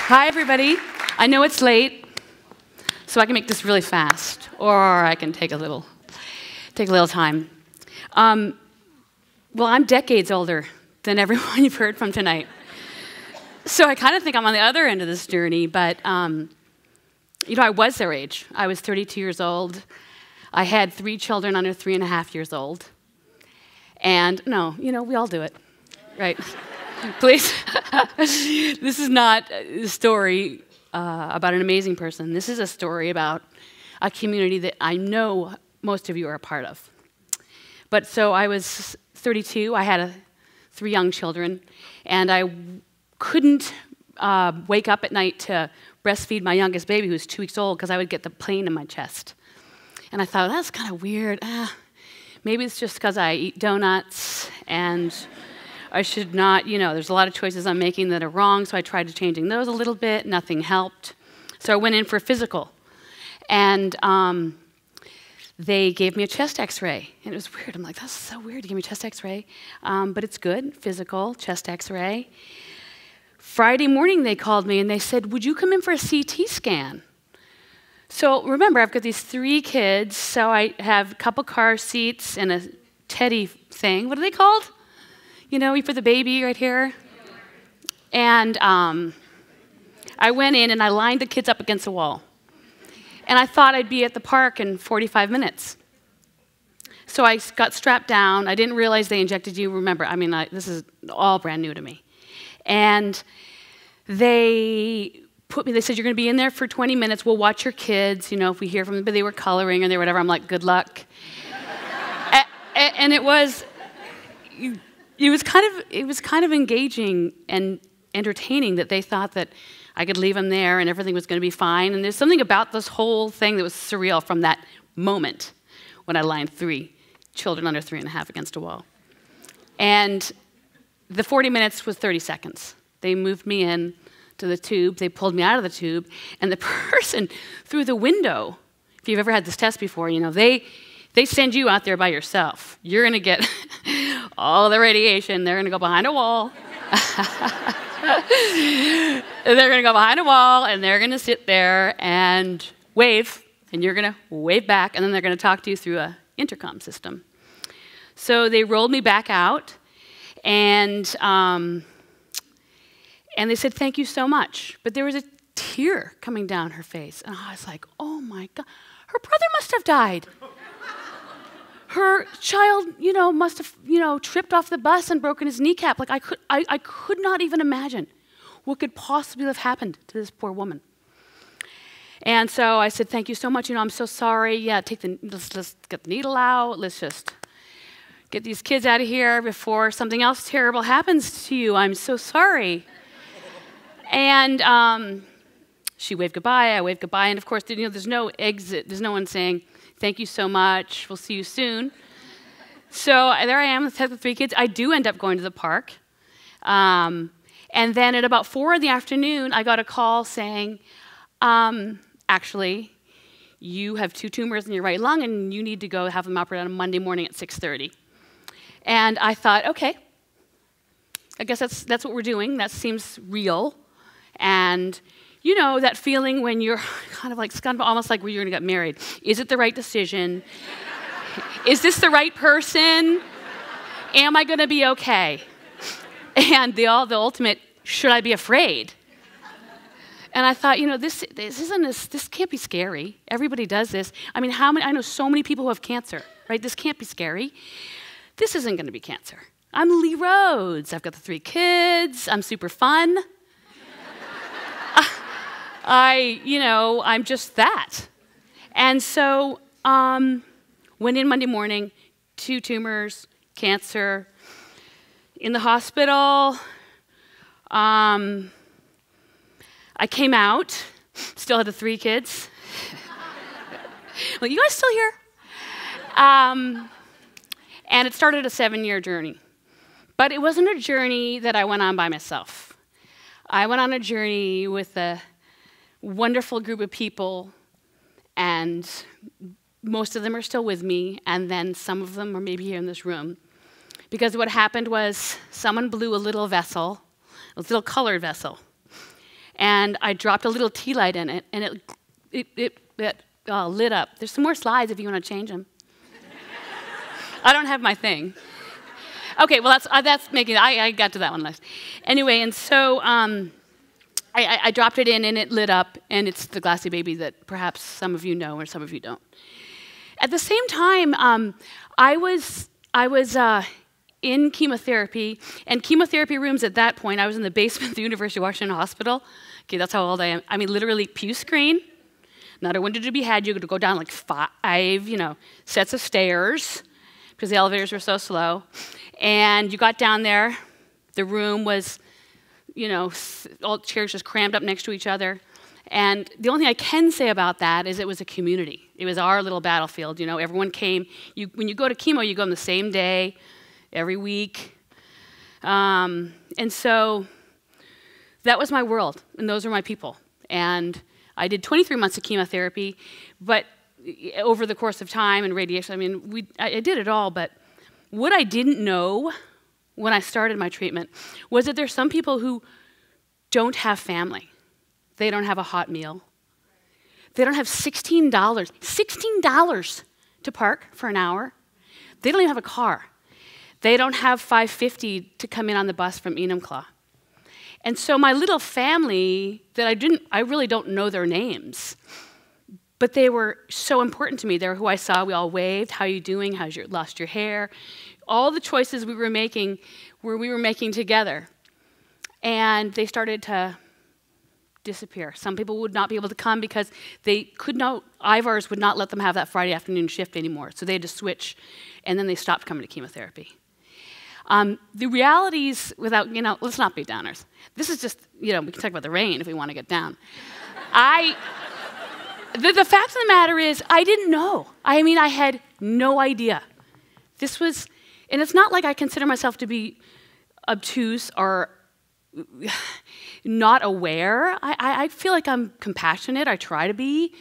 Hi, everybody. I know it's late, so I can make this really fast, or I can take a little time. Well, I'm decades older than everyone you've heard from tonight. So I kind of think I'm on the other end of this journey, but you know, I was their age. I was 32 years old. I had 3 children under 3.5 years old. And no, you know, we all do it, right? Please. This is not a story about an amazing person. This is a story about a community that I know most of you are a part of. But so I was 32. I had 3 young children, and I couldn't wake up at night to breastfeed my youngest baby, who was 2 weeks old, because I would get the pain in my chest. And I thought, that's kind of weird. Maybe it's just because I eat donuts, and I should not, you know, there's a lot of choices I'm making that are wrong, so I tried changing those a little bit. Nothing helped. So I went in for a physical. And they gave me a chest x-ray. And it was weird. I'm like, that's so weird to give me a chest x-ray. But it's good, physical, chest x-ray. Friday morning, they called me, and they said, would you come in for a CT scan? So remember, I've got these 3 kids, so I have a couple car seats and a teddy thing. What are they called? You know, for the baby right here. And I went in and I lined the kids up against the wall. And I thought I'd be at the park in 45 minutes. So I got strapped down. I didn't realize they injected you. Remember, I mean, this is all brand new to me. And they said, you're going to be in there for 20 minutes. We'll watch your kids. You know, if we hear from them, but they were coloring or they were whatever. I'm like, good luck. And it was kind of engaging and entertaining that they thought that I could leave them there and everything was going to be fine. And there's something about this whole thing that was surreal from that moment when I lined 3 children under 3.5 against a wall. And the 40 minutes was 30 seconds. They moved me in to the tube. They pulled me out of the tube. And the person through the window, if you've ever had this test before, you know, they send you out there by yourself. You're going to get all the radiation. They're going to go behind a wall. They're going to go behind a wall, and they're going to sit there and wave, and you're going to wave back, and then they're going to talk to you through an intercom system. So they rolled me back out, and they said, thank you so much. But there was a tear coming down her face, and I was like, oh, my God. Her brother must have died. Her child, you know, must have, you know, tripped off the bus and broken his kneecap. Like, I could not even imagine what could possibly have happened to this poor woman. And so I said, thank you so much. You know, I'm so sorry. Yeah, let's get the needle out. Let's just get these kids out of here before something else terrible happens to you. I'm so sorry. And she waved goodbye. I waved goodbye. And of course, you know, there's no exit. There's no one saying, thank you so much. We'll see you soon. So there I am with the 3 kids. I do end up going to the park. And then at about 4 in the afternoon, I got a call saying, actually, you have 2 tumors in your right lung, and you need to go have them operated on Monday morning at 6:30. And I thought, okay, I guess that's what we're doing. That seems real. And you know, that feeling when you're kind of like, almost like when you're going to get married. Is it the right decision? Is this the right person? Am I going to be okay? And the ultimate, should I be afraid? And I thought, you know, this can't be scary. Everybody does this. I mean, I know so many people who have cancer, right? This can't be scary. This isn't going to be cancer. I'm Lee Rhodes. I've got the 3 kids. I'm super fun. I'm just that. And so went in Monday morning, 2 tumors, cancer, in the hospital. I came out, still had the 3 kids. Well, you guys still here? And it started a 7-year journey. But it wasn't a journey that I went on by myself. I went on a journey with a wonderful group of people, and most of them are still with me, and then some of them are maybe here in this room. because what happened was someone blew a little vessel, a little colored vessel, and I dropped a little tea light in it, and it lit up. There's some more slides if you want to change them. I don't have my thing. Okay, well, that's making, I got to that one last. Anyway, and so I dropped it in, and it lit up, and it's the glassy baby that perhaps some of you know or some of you don't. At the same time, I was in chemotherapy, and chemotherapy rooms at that point, I was in the basement of the University of Washington Hospital. Okay, that's how old I am. I mean, literally, pew screen, not a window to be had. You had to go down like 5, sets of stairs, because the elevators were so slow. And you got down there. The room was, all chairs just crammed up next to each other. And the only thing I can say about that is it was a community. It was our little battlefield. Everyone came. When you go to chemo, you go on the same day, every week. And so that was my world, and those were my people. And I did 23 months of chemotherapy, but over the course of time and radiation, I did it all, but what I didn't know when I started my treatment was that there's some people who don't have family. They don't have a hot meal. They don't have $16 to park for an hour. They don't even have a car. They don't have $5.50 to come in on the bus from Enumclaw. And so my little family that I really don't know their names, but they were so important to me. They were who I saw. We all waved. How are you doing? How's you lost your hair? All the choices we were making together. And they started to disappear. Some people would not be able to come because they could not, Ivars would not let them have that Friday afternoon shift anymore. So they had to switch, and then they stopped coming to chemotherapy. The realities, without, let's not be downers. This is just, we can talk about the rain if we want to get down. The fact of the matter is, I didn't know. I had no idea. This was, and it's not like I consider myself to be obtuse or not aware. I feel like I'm compassionate. I try to be.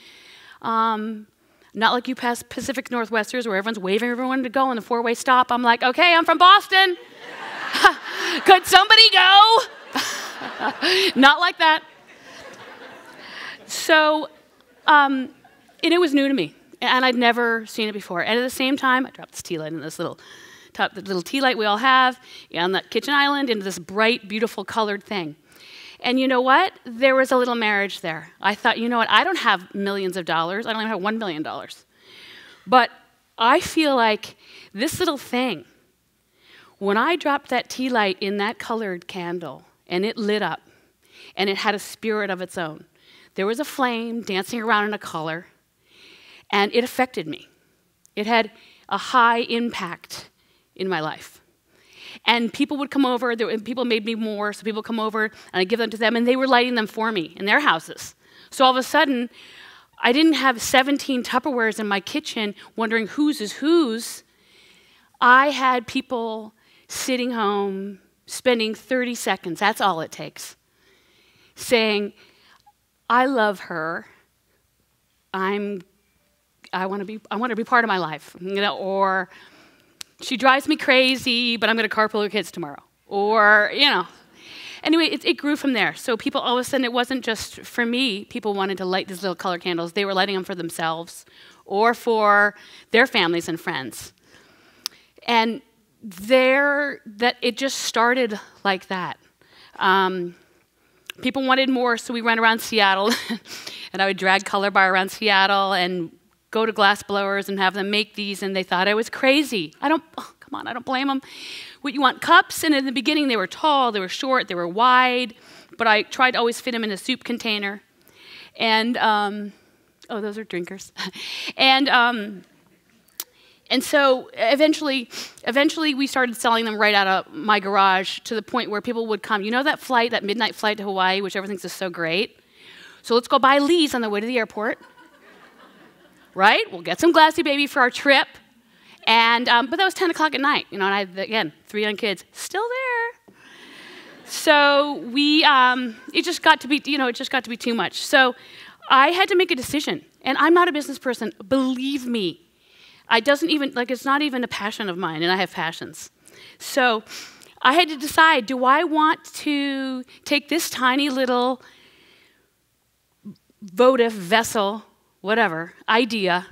Not like you past Pacific Northwesters where everyone's waving everyone to go on the 4-way stop. I'm like, okay, I'm from Boston. Could somebody go? Not like that. So, and it was new to me, and I'd never seen it before. And at the same time, I dropped this tea light in this the little tea light we all have on that kitchen island into this bright, beautiful colored thing. And you know what? There was a little marriage there. I thought, you know what? I don't have millions of dollars. I don't even have $1 million. But I feel like this little thing, when I dropped that tea light in that colored candle, and it lit up, and it had a spirit of its own. There was a flame dancing around in a color, and it affected me. It had a high impact in my life. And people would come over, people made me more, so people would come over, and I'd give them to them, and they were lighting them for me in their houses. So all of a sudden, I didn't have 17 Tupperwares in my kitchen wondering whose is whose. I had people sitting home, spending 30 seconds, that's all it takes, saying, I love her. I want to be part of my life, or she drives me crazy, but I'm going to carpool her kids tomorrow, or Anyway, it grew from there. So people, all of a sudden, it wasn't just for me. People wanted to light these little color candles. They were lighting them for themselves or for their families and friends. And it just started like that. People wanted more, so we ran around Seattle, and I would drag color bar around Seattle and go to glass blowers and have them make these, and they thought I was crazy. I don't blame them. What you want, cups, and in the beginning they were tall, they were short, they were wide, but I tried to always fit them in a soup container. And, those are drinkers. And so eventually we started selling them right out of my garage to the point where people would come. You know that midnight flight to Hawaii, which everyone thinks is so great? So let's go buy Lee's on the way to the airport. Right? We'll get some glassy baby for our trip. And, but that was 10 o'clock at night, and I, again, 3 young kids, still there. So it just got to be, too much. So I had to make a decision, and I'm not a business person, believe me. It's not even a passion of mine, and I have passions. So I had to decide, do I want to take this tiny little votive vessel, whatever, idea,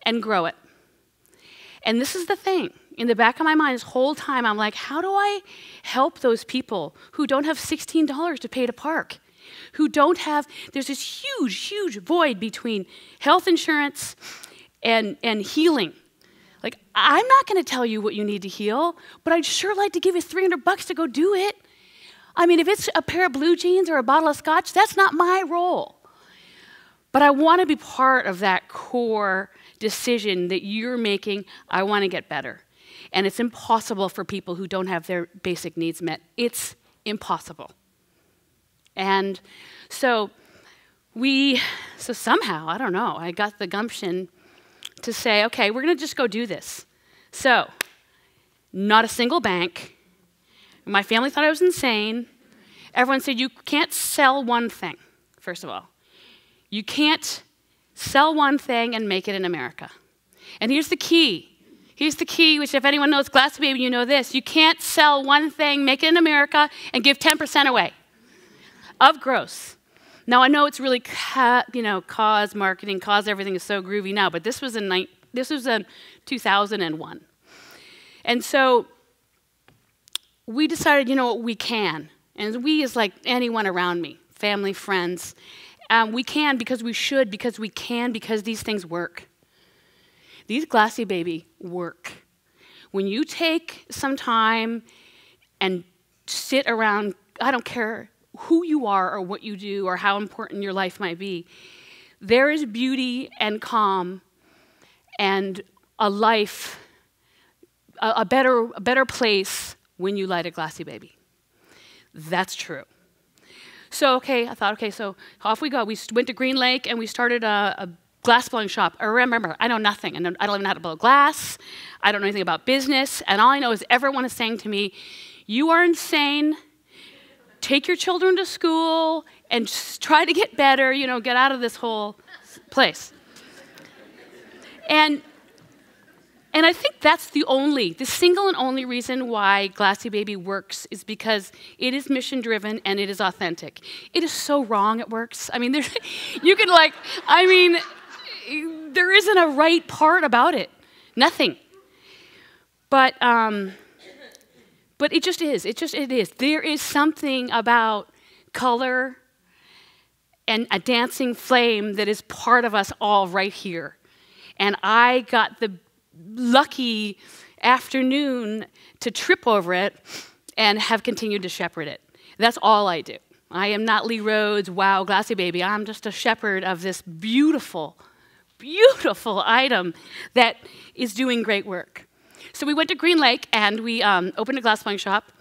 and grow it? And this is the thing. In the back of my mind this whole time, I'm like, how do I help those people who don't have $16 to pay to park? Who don't have, there's this huge, huge void between health insurance and healing. Like, I'm not going to tell you what you need to heal, but I'd sure like to give you $300 to go do it. I mean, if it's a pair of blue jeans or a bottle of scotch, that's not my role. But I want to be part of that core decision that you're making. I want to get better. And it's impossible for people who don't have their basic needs met. It's impossible. And so somehow, I don't know, I got the gumption to say, okay, we're going to just go do this. So, not a single bank. My family thought I was insane. Everyone said, you can't sell one thing, first of all. You can't sell one thing and make it in America. And here's the key. Here's the key, which if anyone knows Glassy Baby, you know this. You can't sell one thing, make it in America, and give 10% away of gross. Now, I know it's really, cause marketing, cause everything is so groovy now, but this was in 2001. And so we decided, we can. And we is like anyone around me, family, friends. We can because we should, because we can, because these things work. These Glassy Baby work. When you take some time and sit around, I don't care who you are or what you do or how important your life might be, there is beauty and calm and a life, a better place when you light a Glassy Baby. That's true. So, I thought, so off we go. We went to Green Lake and we started a glass blowing shop. I remember, I know nothing. I don't even know how to blow glass. I don't know anything about business. And all I know is everyone is saying to me, you are insane. Take your children to school and just try to get better, get out of this whole place. And I think that's the single and only reason why Glassy Baby works is because it is mission-driven and it is authentic. It is so wrong it works. I mean, there isn't a right part about it. Nothing. But it just is. It is. There is something about color and a dancing flame that is part of us all right here. And I got the lucky afternoon to trip over it and have continued to shepherd it. That's all I do. I am not Lee Rhodes, wow, Glassy Baby. I'm just a shepherd of this beautiful, beautiful item that is doing great work. So we went to Green Lake and we opened a glass blowing shop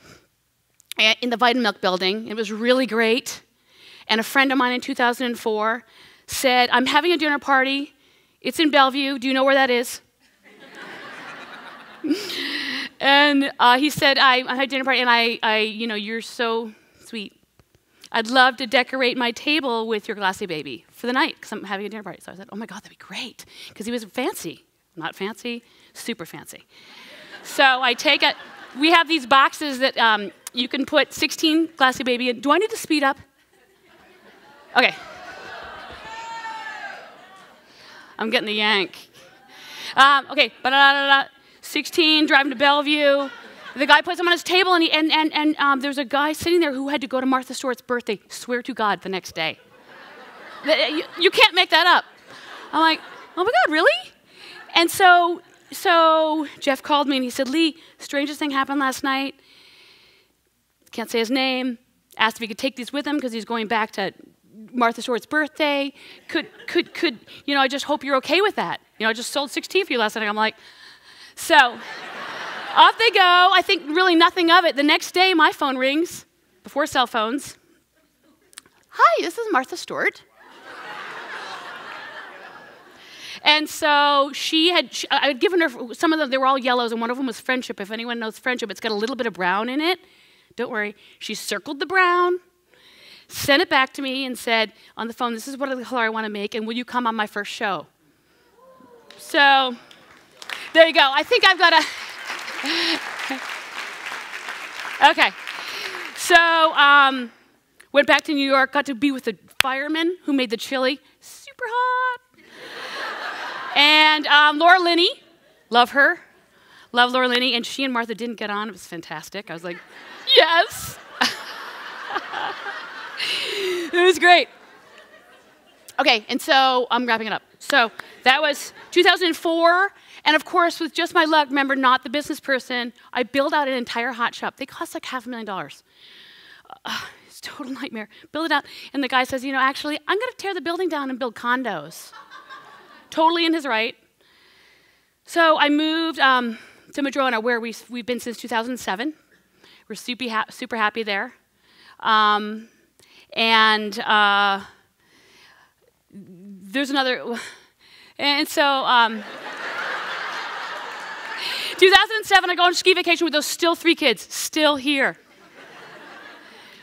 in the Vitamin Milk building. It was really great. And a friend of mine in 2004 said, I'm having a dinner party. It's in Bellevue. Do you know where that is? And he said, I had a dinner party, and you're so sweet. I'd love to decorate my table with your Glassy Baby for the night, because I'm having a dinner party. So I said, oh my God, that'd be great. Because he was fancy. Not fancy, super fancy. So we have these boxes that you can put 16 Glassy Baby in. Do I need to speed up? Okay. I'm getting the yank. Okay, 16, driving to Bellevue. The guy puts them on his table, and there's a guy sitting there who had to go to Martha Stewart's birthday, swear to God, the next day. You can't make that up. I'm like, oh my God, really? And so Jeff called me, and he said, Lee, strangest thing happened last night. Can't say his name. Asked if he could take these with him because he's going back to Martha Stewart's birthday. I just hope you're okay with that. I just sold 16 for you last night. I'm like, so off they go. I think really nothing of it. The next day, my phone rings, before cell phones. Hi, this is Martha Stewart. And so I had given her some of them, they were all yellows, and one of them was Friendship. If anyone knows Friendship, it's got a little bit of brown in it. Don't worry. She circled the brown, sent it back to me, and said on the phone, this is what the color I want to make, and will you come on my first show? So there you go. I think I've got a... Okay. So, went back to New York, got to be with the fireman who made the chili. Super hot. And Laura Linney, love her. Love Laura Linney. And she and Martha didn't get on. It was fantastic. I was like, yes. It was great. Okay, and so I'm wrapping it up. So that was 2004. And of course, with just my luck, remember, not the business person, I built out an entire hot shop. They cost like $500,000. It's a total nightmare. Build it out. And the guy says, you know, actually, I'm going to tear the building down and build condos. Totally in his right. So I moved to Madrona, where we've been since 2007. We're super happy there. There's another, and so 2007, I go on a ski vacation with those still 3 kids, still here.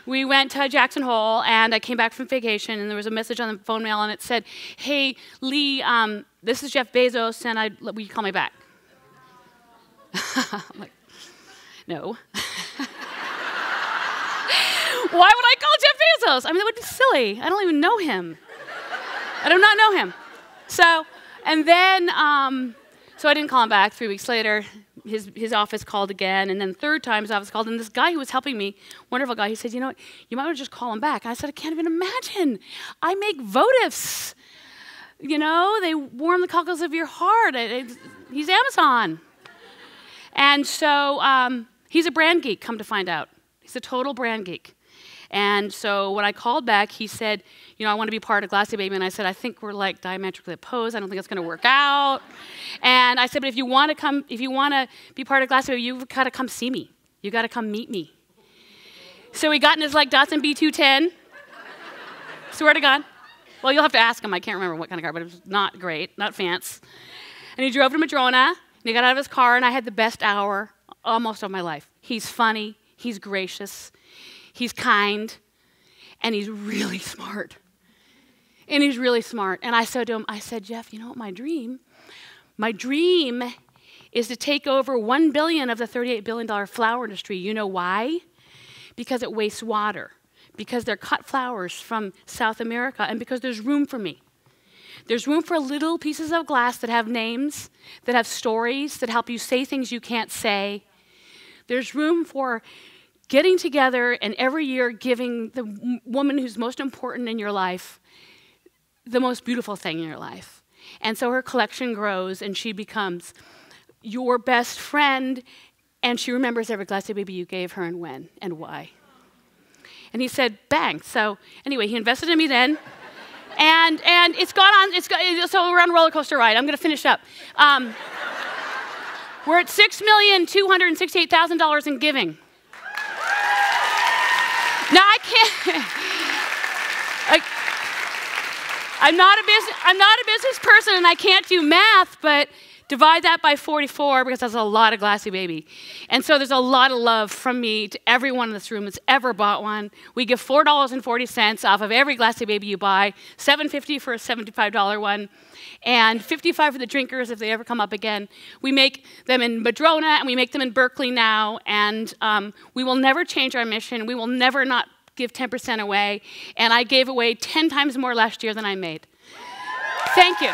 We went to Jackson Hole, and I came back from vacation, and there was a message on the phone mail, and it said, hey, Lee, this is Jeff Bezos, and will you call me back? I'm like, no. Why would I call Jeff Bezos? I mean, that would be silly. I don't even know him. I do not know him. So, and then, so I didn't call him back. 3 weeks later, his office called again, and then the third time his office called, and this guy who was helping me, wonderful guy, he said, you know what, you might want to just call him back. And I said, I can't even imagine. I make votives. You know, they warm the cockles of your heart. He's Amazon. And so he's a brand geek, come to find out. He's a total brand geek. And so when I called back, he said, you know, I want to be part of glassybaby. And I said, I think we're like diametrically opposed. I don't think it's going to work out. And I said, but if you want to be part of glassybaby, you've got to come see me. You got to come meet me. So he got in his like Datsun B210. Swear to God. Well, you'll have to ask him. I can't remember what kind of car, but it was not great, not fancy. And he drove to Madrona, and he got out of his car, and I had the best hour almost of my life. He's funny. He's gracious. He's kind, and he's really smart. And he's really smart. And I said to him, I said, Jeff, you know what my dream is to take over 1 billion of the $38 billion flower industry. You know why? Because it wastes water. Because they're cut flowers from South America, and because there's room for me. There's room for little pieces of glass that have names, that have stories, that help you say things you can't say. There's room for getting together and every year giving the woman who's most important in your life the most beautiful thing in your life. And so her collection grows, and she becomes your best friend, and she remembers every glassybaby you gave her and when and why. And he said, bang. So anyway, he invested in me then. And it's gone on, so we're on a roller coaster ride. I'm going to finish up. We're at $6,268,000 in giving. Now I can't. I'm not a business person, and I can't do math, but divide that by 44 because that's a lot of glassybaby. And so there's a lot of love from me to everyone in this room that's ever bought one. We give $4.40 off of every glassybaby you buy, $7.50 for a $75 one, and $55 for the drinkers if they ever come up again. We make them in Madrona, and we make them in Berkeley now, and we will never change our mission. We will never not give 10% away, and I gave away 10 times more last year than I made. Thank you.